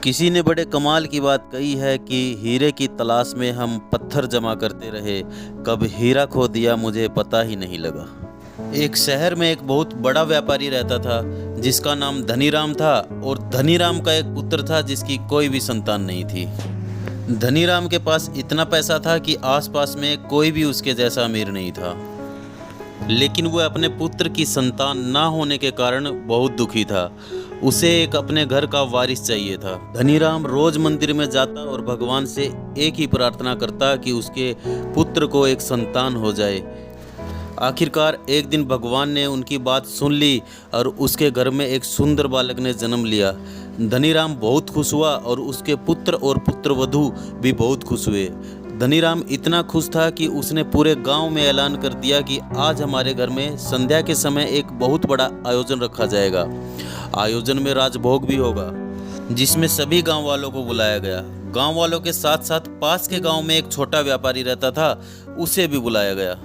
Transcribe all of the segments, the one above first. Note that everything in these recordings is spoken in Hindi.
किसी ने बड़े कमाल की बात कही है कि हीरे की तलाश में हम पत्थर जमा करते रहे, कब हीरा खो दिया मुझे पता ही नहीं लगा। एक शहर में एक बहुत बड़ा व्यापारी रहता था जिसका नाम धनीराम था, और धनीराम का एक पुत्र था जिसकी कोई भी संतान नहीं थी। धनीराम के पास इतना पैसा था कि आसपास में कोई भी उसके जैसा अमीर नहीं था, लेकिन वह अपने पुत्र की संतान ना होने के कारण बहुत दुखी था। उसे एक अपने घर का वारिस चाहिए था। धनीराम रोज मंदिर में जाता और भगवान से एक ही प्रार्थना करता कि उसके पुत्र को एक संतान हो जाए। आखिरकार एक दिन भगवान ने उनकी बात सुन ली और उसके घर में एक सुंदर बालक ने जन्म लिया। धनीराम बहुत खुश हुआ और उसके पुत्र और पुत्रवधू भी बहुत खुश हुए। धनीराम इतना खुश था कि उसने पूरे गांव में ऐलान कर दिया कि आज हमारे घर में संध्या के समय एक बहुत बड़ा आयोजन रखा जाएगा। आयोजन में राजभोग भी होगा, जिसमें सभी गांव वालों को बुलाया गया। गांव वालों के साथ साथ पास के गांव में एक छोटा व्यापारी रहता था, उसे भी बुलाया गया।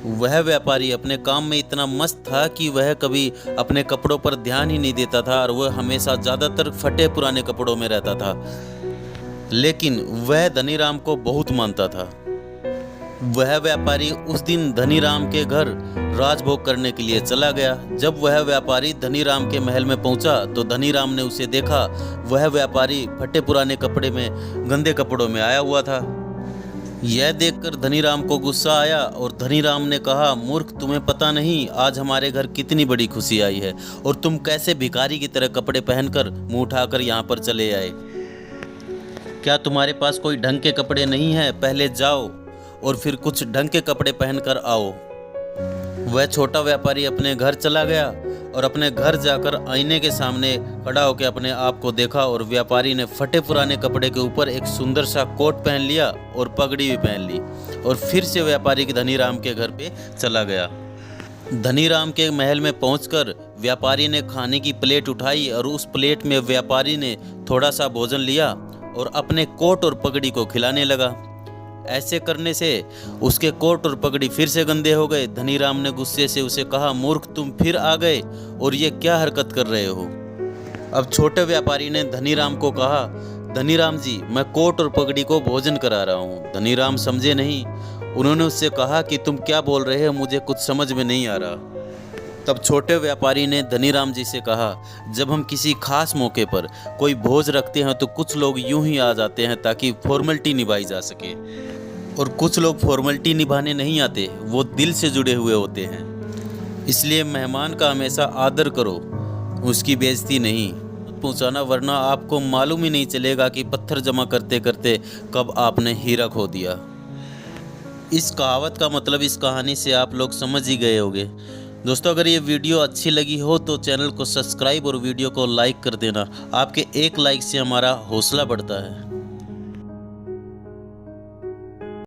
वह व्यापारी अपने काम में इतना मस्त था कि वह कभी अपने कपड़ों पर ध्यान ही नहीं देता था और वह हमेशा ज़्यादातर फटे पुराने कपड़ों में रहता था, लेकिन वह धनीराम को बहुत मानता था। वह व्यापारी उस दिन धनीराम के घर राजभोग करने के लिए चला गया। जब वह व्यापारी धनीराम के महल में पहुंचा तो धनीराम ने उसे देखा। वह व्यापारी फटे पुराने कपड़े में, गंदे कपड़ों में आया हुआ था। यह देखकर धनीराम को गुस्सा आया और धनीराम ने कहा, मूर्ख, तुम्हें पता नहीं आज हमारे घर कितनी बड़ी खुशी आई है और तुम कैसे भिखारी की तरह कपड़े पहनकर मुंह उठाकर यहाँ पर चले आए। क्या तुम्हारे पास कोई ढंग के कपड़े नहीं है? पहले जाओ और फिर कुछ ढंग के कपड़े पहनकर आओ। वह छोटा व्यापारी अपने घर चला गया और अपने घर जाकर आईने के सामने खड़ा होकर अपने आप को देखा और व्यापारी ने फटे पुराने कपड़े के ऊपर एक सुंदर सा कोट पहन लिया और पगड़ी भी पहन ली और फिर से व्यापारी के धनीराम के घर पे चला गया। धनीराम के महल में पहुंचकर व्यापारी ने खाने की प्लेट उठाई और उस प्लेट में व्यापारी ने थोड़ा सा भोजन लिया और अपने कोट और पगड़ी को खिलाने लगा। ऐसे करने से उसके कोट और पगड़ी फिर से गंदे हो गए। धनीराम ने गुस्से से उसे कहा, मूर्ख, तुम फिर आ गए और ये क्या हरकत कर रहे हो? अब छोटे व्यापारी ने धनीराम को कहा, धनीराम जी, मैं कोट और पगड़ी को भोजन करा रहा हूँ। धनीराम समझे नहीं। उन्होंने उससे कहा कि तुम क्या बोल रहे हो, मुझे कुछ समझ में नहीं आ रहा। तब छोटे व्यापारी ने धनीराम जी से कहा, जब हम किसी खास मौके पर कोई भोज रखते हैं तो कुछ लोग यूं ही आ जाते हैं ताकि फॉर्मेलिटी निभाई जा सके, और कुछ लोग फॉर्मेलिटी निभाने नहीं आते, वो दिल से जुड़े हुए होते हैं। इसलिए मेहमान का हमेशा आदर करो, उसकी बेइज्जती नहीं पहुंचाना, वरना आपको मालूम ही नहीं चलेगा कि पत्थर जमा करते करते कब आपने हीरा खो दिया। इस कहावत का मतलब इस कहानी से आप लोग समझ ही गए होंगे। दोस्तों, अगर ये वीडियो अच्छी लगी हो तो चैनल को सब्सक्राइब और वीडियो को लाइक कर देना। आपके एक लाइक से हमारा हौसला बढ़ता है।